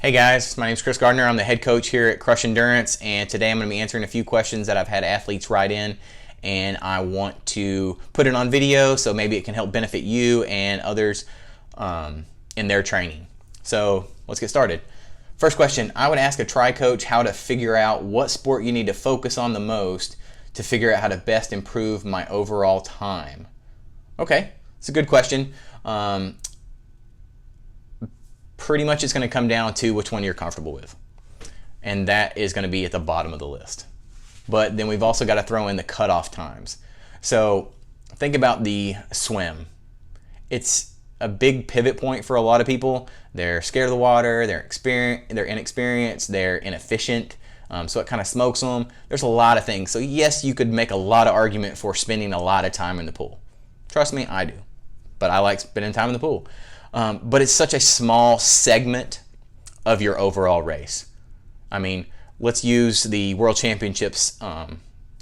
Hey guys, my name is Chris Gardner. I'm the head coach here at Crush Endurance, and today I'm going to be answering a few questions that I've had athletes write in, and I want to put it on video so maybe it can help benefit you and others in their training. So let's get started. First question, I would ask a tri coach how to figure out what sport you need to focus on the most to figure out how to best improve my overall time. Okay, it's a good question. Pretty much it's going to come down to which one you're comfortable with. And that is going to be at the bottom of the list. But then we've also got to throw in the cutoff times. So think about the swim. It's a big pivot point for a lot of people. They're scared of the water, they're inexperienced, they're inefficient, so it kind of smokes them. There's a lot of things. So yes, you could make a lot of argument for spending a lot of time in the pool. Trust me, I do. But I like spending time in the pool. But it's such a small segment of your overall race. I mean, let's use the World Championships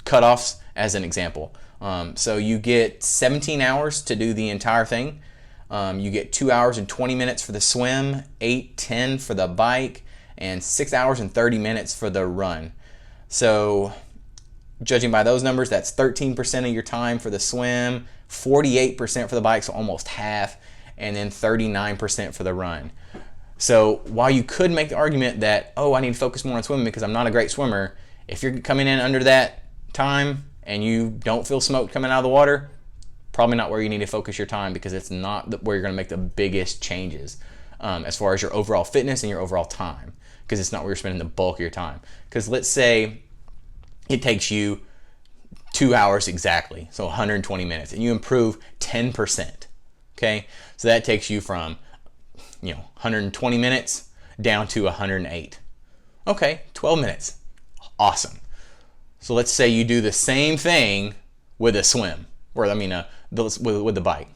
cutoffs as an example. So you get 17 hours to do the entire thing. You get 2 hours and 20 minutes for the swim, 8-10 for the bike, and 6 hours and 30 minutes for the run. So judging by those numbers, that's 13% of your time for the swim, 48% for the bike, so almost half, and then 39% for the run. So while you could make the argument that, oh, I need to focus more on swimming because I'm not a great swimmer, if you're coming in under that time and you don't feel smoked coming out of the water, probably not where you need to focus your time, because it's not where you're going to make the biggest changes as far as your overall fitness and your overall time, because it's not where you're spending the bulk of your time. Because let's say it takes you 2 hours exactly, so 120 minutes, and you improve 10%. Okay, so that takes you from 120 minutes down to 108. Okay, 12 minutes. Awesome. So let's say you do the same thing with a swim, or with the bike.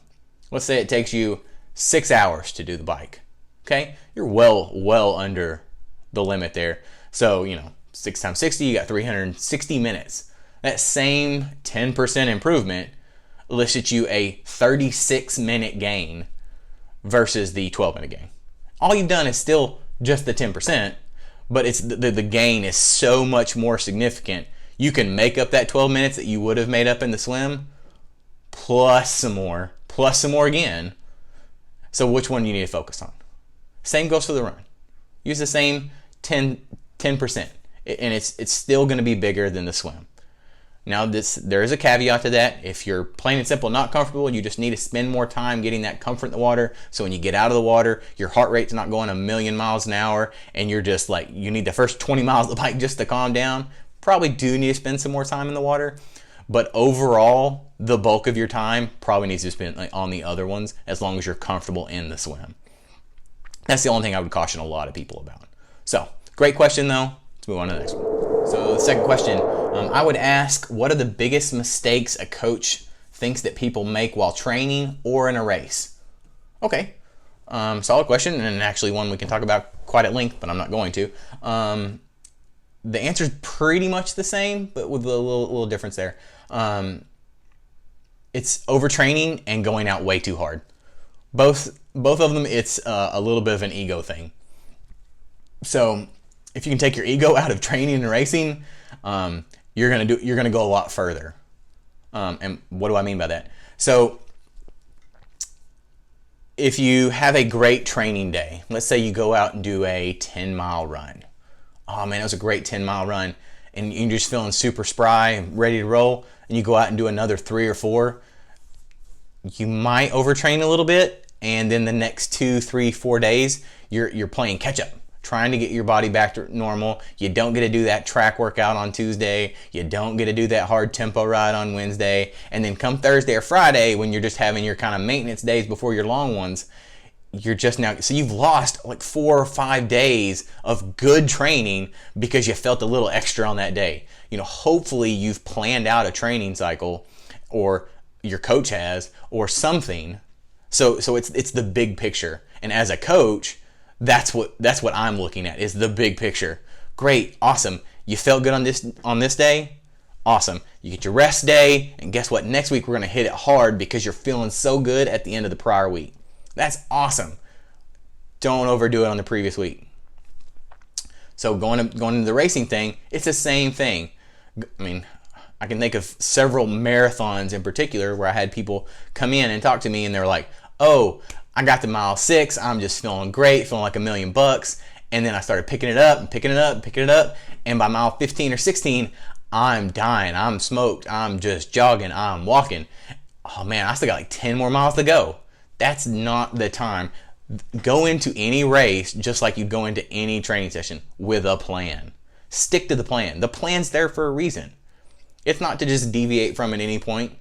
Let's say it takes you 6 hours to do the bike. Okay, you're well under the limit there. So 6 times 60, you got 360 minutes. That same 10% improvement elicits you a 36-minute gain versus the 12-minute gain. All you've done is still just the 10%, but it's the gain is so much more significant. You can make up that 12 minutes that you would have made up in the swim, plus some more again. So which one do you need to focus on? Same goes for the run. Use the same 10%, and it's still going to be bigger than the swim. Now there is a caveat to that. If you're plain and simple not comfortable, you just need to spend more time getting that comfort in the water, so when you get out of the water, your heart rate's not going a million miles an hour and you're just like, you need the first 20 miles of the bike just to calm down. Probably do need to spend some more time in the water, but overall the bulk of your time probably needs to be spent on the other ones, as long as you're comfortable in the swim. That's the only thing I would caution a lot of people about. So great question though. Let's move on to the next one. So the second question, I would ask, what are the biggest mistakes a coach thinks that people make while training or in a race? Okay, solid question, and actually one we can talk about quite at length, but I'm not going to. The answer is pretty much the same, but with a little difference there. It's overtraining and going out way too hard. Both of them, it's a little bit of an ego thing. So if you can take your ego out of training and racing, you're gonna go a lot further. And what do I mean by that? So if you have a great training day, let's say you go out and do a 10-mile run. Oh man, it was a great 10-mile run, and you're just feeling super spry and ready to roll, and you go out and do another 3 or 4. You might overtrain a little bit, and then the next 2, 3, 4 days, you're playing catch up, trying to get your body back to normal. You don't get to do that track workout on Tuesday. You don't get to do that hard tempo ride on Wednesday. And then come Thursday or Friday, when you're just having your kind of maintenance days before your long ones, so you've lost like 4 or 5 days of good training because you felt a little extra on that day. Hopefully you've planned out a training cycle, or your coach has, or something. So it's the big picture. And as a coach, that's what I'm looking at, is the big picture. Great, awesome. You felt good on this day? Awesome. You get your rest day, and guess what? Next week we're going to hit it hard because you're feeling so good at the end of the prior week. That's awesome. Don't overdo it on the previous week. So going into the racing thing, it's the same thing. I mean, I can think of several marathons in particular where I had people come in and talk to me and they're like, oh, I got to mile 6, I'm just feeling great, feeling like $1,000,000. And then I started picking it up and picking it up and picking it up. And by mile 15 or 16, I'm dying, I'm smoked, I'm just jogging, I'm walking. Oh man, I still got like 10 more miles to go. That's not the time. Go into any race just like you go into any training session with a plan. Stick to the plan. The plan's there for a reason. It's not to just deviate from at any point.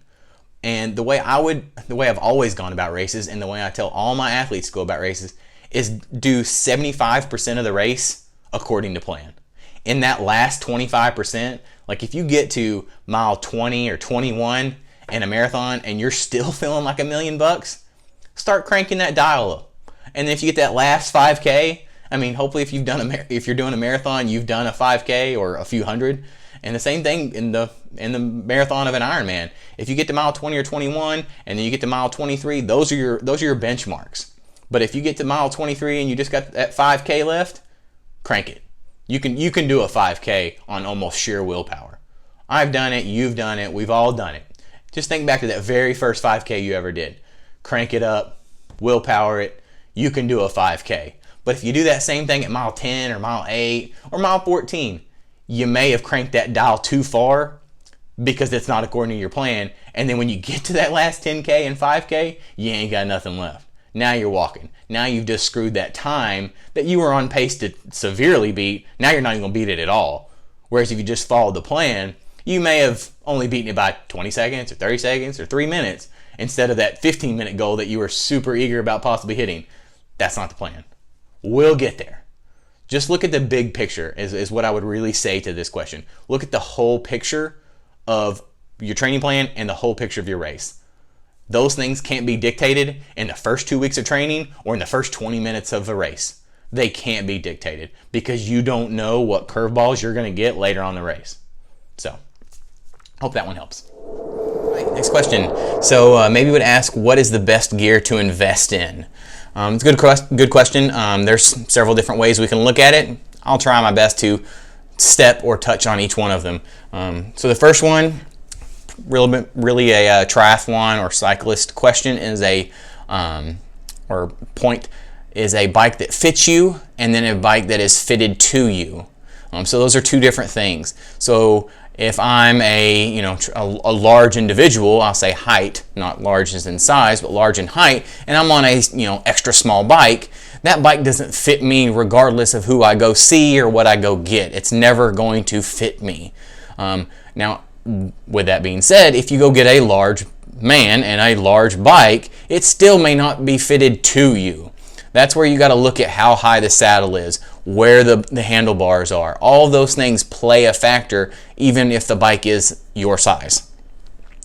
And the way I've always gone about races, and the way I tell all my athletes to go about races, is do 75% of the race according to plan. In that last 25%, like if you get to mile 20 or 21 in a marathon and you're still feeling like $1,000,000, start cranking that dial up. And if you get that last 5K, I mean, hopefully if you're doing a marathon, you've done a 5K or a few hundred. And the same thing in the marathon of an Ironman. If you get to mile 20 or 21 and then you get to mile 23, those are your benchmarks. But if you get to mile 23 and you just got that 5K left, crank it. You can do a 5K on almost sheer willpower. I've done it, you've done it, we've all done it. Just think back to that very first 5K you ever did. Crank it up, willpower it, you can do a 5K. But if you do that same thing at mile 10 or mile 8 or mile 14, you may have cranked that dial too far because it's not according to your plan. And then when you get to that last 10K and 5K, you ain't got nothing left. Now you're walking. Now you've just screwed that time that you were on pace to severely beat. Now you're not even going to beat it at all. Whereas if you just followed the plan, you may have only beaten it by 20 seconds or 30 seconds or 3 minutes instead of that 15-minute goal that you were super eager about possibly hitting. That's not the plan. We'll get there. Just look at the big picture is what I would really say to this question. Look at the whole picture of your training plan and the whole picture of your race. Those things can't be dictated in the first 2 weeks of training or in the first 20 minutes of a race. They can't be dictated because you don't know what curveballs you're going to get later on in the race. So, hope that one helps. All right, next question. So maybe we would ask, what is the best gear to invest in? It's a good question. There's several different ways we can look at it. I'll try my best to step or touch on each one of them. So the first one, really a triathlon or cyclist question, is or point is a bike that fits you and then a bike that is fitted to you. So those are two different things. So if I'm a large individual, I'll say height, not large as in size, but large in height, and I'm on a extra small bike, that bike doesn't fit me regardless of who I go see or what I go get. It's never going to fit me. Now, with that being said, if you go get a large man and a large bike, it still may not be fitted to you. That's where you got to look at how high the saddle is, where the handlebars are. All of those things play a factor, even if the bike is your size.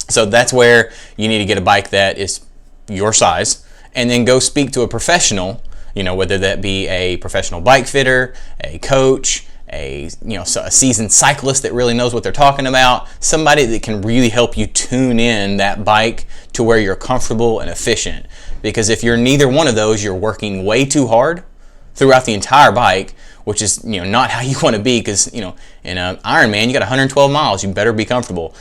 So that's where you need to get a bike that is your size, and then go speak to a professional, whether that be a professional bike fitter, a coach, a seasoned cyclist that really knows what they're talking about, somebody that can really help you tune in that bike to where you're comfortable and efficient. Because if you're neither one of those, you're working way too hard throughout the entire bike, which is not how you want to be. Because in an Ironman, you got 112 miles, you better be comfortable.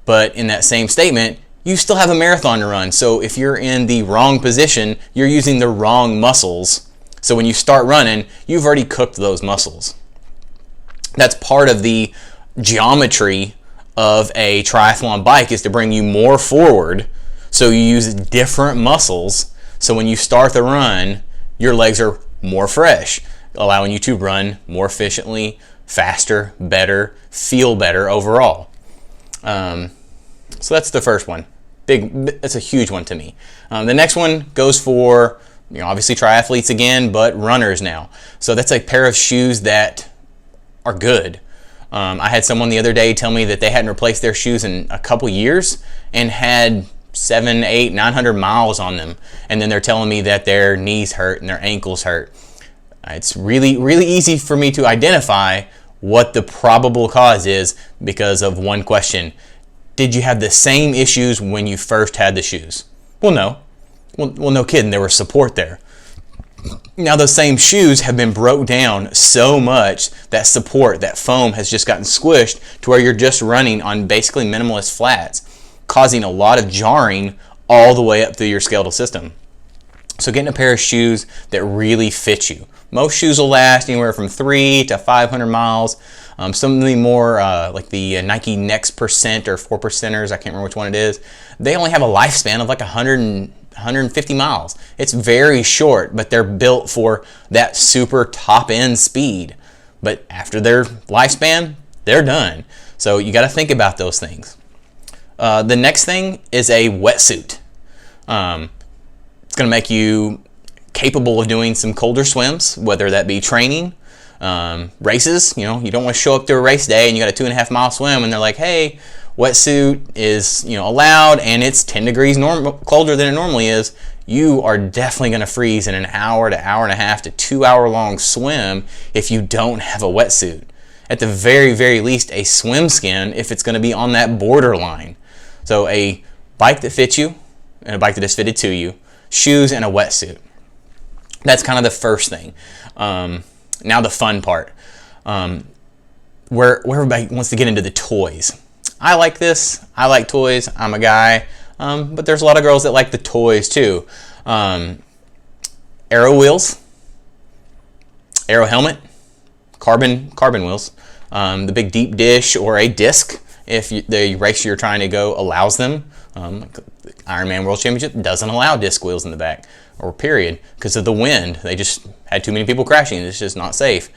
But in that same statement, you still have a marathon to run. So if you're in the wrong position, you're using the wrong muscles. So when you start running, you've already cooked those muscles. That's part of the geometry of a triathlon bike, is to bring you more forward. So you use different muscles. So when you start the run, your legs are more fresh, allowing you to run more efficiently, faster, better, feel better overall. So that's the first one. That's a huge one to me. The next one goes for, obviously triathletes again, but runners now. So that's a pair of shoes that are good. I had someone the other day tell me that they hadn't replaced their shoes in a couple years and had 700, 800, 900 miles on them. And then they're telling me that their knees hurt and their ankles hurt. It's really, really easy for me to identify what the probable cause is because of one question. Did you have the same issues when you first had the shoes? Well, no. Well, no kidding. There was support there. Now those same shoes have been broke down so much that support, that foam has just gotten squished to where you're just running on basically minimalist flats, causing a lot of jarring all the way up through your skeletal system. So getting a pair of shoes that really fit you. Most shoes will last anywhere from 3 to 500 miles. Some of the more like the Nike Next Percent or 4%ers, I can't remember which one it is, they only have a lifespan of like 150 miles. It's very short, but they're built for that super top end speed. But after their lifespan, they're done. So you got to think about those things. The next thing is a wetsuit. It's going to make you capable of doing some colder swims, whether that be training, races. You know, you don't want to show up to a race day and you got a 2.5 mile swim and they're like, hey, wetsuit is, you know, allowed and it's 10 degrees colder than it normally is. You are definitely going to freeze in an hour to hour and a half to 2 hour long swim if you don't have a wetsuit. At the very, very least, a swim skin if it's going to be on that borderline. So a bike that fits you and a bike that is fitted to you, shoes and a wetsuit. That's kind of the first thing. Now the fun part, where everybody wants to get into the toys. I like this. I like toys. I'm a guy. But there's a lot of girls that like the toys too. Aero wheels, aero helmet, carbon wheels, the big deep dish or a disc if the race you're trying to go allows them. Ironman World Championship doesn't allow disc wheels in the back, or period, because of the wind. They just had too many people crashing. It's just not safe.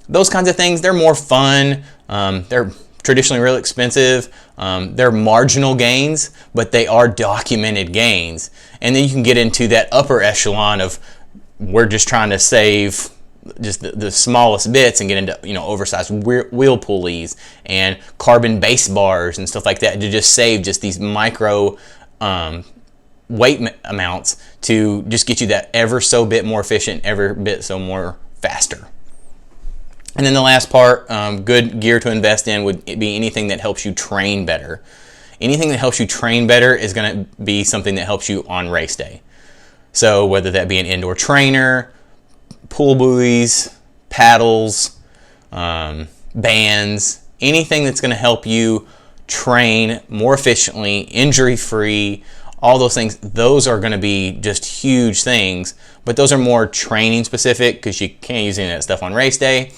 Those kinds of things, they're more fun. They're traditionally real expensive. They're marginal gains, but they are documented gains. And then you can get into that upper echelon of we're just trying to save just the smallest bits and get into, you know, oversized wheel pulleys and carbon base bars and stuff like that to just save just these micro weight amounts to just get you that ever so bit more efficient, ever bit so more faster. And then the last part, good gear to invest in would be anything that helps you train better. Anything that helps you train better is going to be something that helps you on race day. So whether that be an indoor trainer, pool buoys, paddles, bands, anything that's going to help you train more efficiently, injury-free, all those things, those are going to be just huge things. But those are more training specific because you can't use any of that stuff on race day.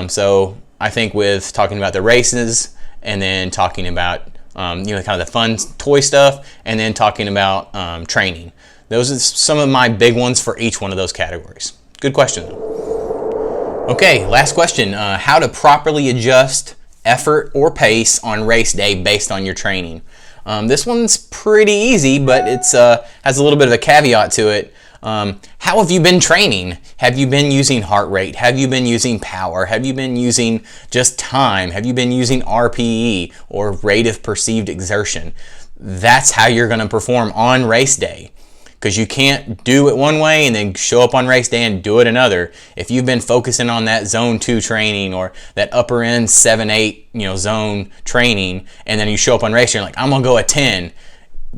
So I think with talking about the races and then talking about kind of the fun toy stuff and then talking about training. Those are some of my big ones for each one of those categories. Good question. Okay, last question. How to properly adjust effort or pace on race day based on your training. This one's pretty easy, but it's has a little bit of a caveat to it. How have you been training? Have you been using heart rate? Have you been using power? Have you been using just time? Have you been using RPE or rate of perceived exertion? That's how you're going to perform on race day. Because you can't do it one way and then show up on race day and do it another. If you've been focusing on that zone 2 training or that upper end 7-8 zone training, and then you show up on race day and you're like, I'm gonna go a 10.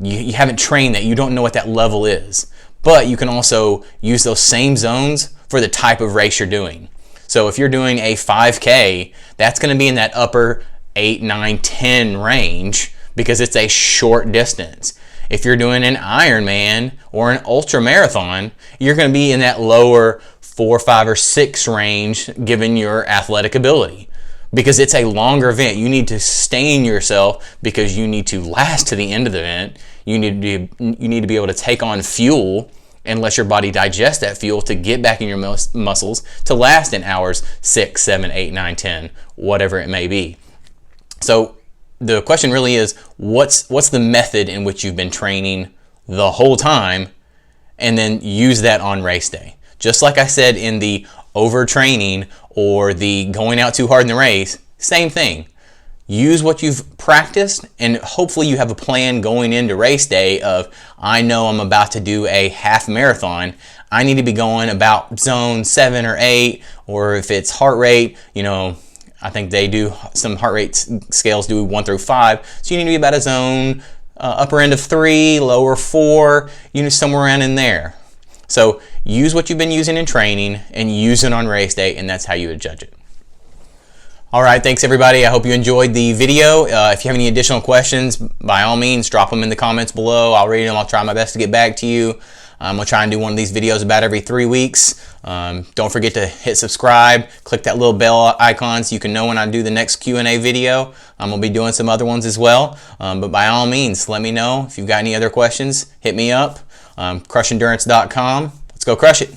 You haven't trained that. You don't know what that level is. But you can also use those same zones for the type of race you're doing. So if you're doing a 5K, that's going to be in that upper 8, 9, 10 range because it's a short distance. If you're doing an Ironman or an ultra marathon, you're going to be in that lower 4, 5, or 6 range given your athletic ability. Because it's a longer event. You need to sustain yourself because you need to last to the end of the event. You need to be able to take on fuel and let your body digest that fuel to get back in your muscles to last in hours 6, 7, 8, 9, 10, whatever it may be. So the question really is, what's the method in which you've been training the whole time, and then use that on race day. Just like I said in the overtraining or the going out too hard in the race, same thing. Use what you've practiced, and hopefully you have a plan going into race day of, I know I'm about to do a half marathon. I need to be going about zone 7 or 8, or if it's heart rate, I think they do some heart rate scales do 1 through 5. So you need to be about a zone upper end of 3, lower 4, somewhere around in there. So use what you've been using in training and use it on race day, and that's how you would judge it. All right, thanks everybody. I hope you enjoyed the video. If you have any additional questions, by all means, drop them in the comments below. I'll read them. I'll try my best to get back to you. We'll try and do one of these videos about every 3 weeks. Don't forget to hit subscribe. Click that little bell icon so you can know when I do the next Q&A video. We'll be doing some other ones as well. But by all means, let me know if you've got any other questions. Hit me up. Crushendurance.com. Let's go crush it.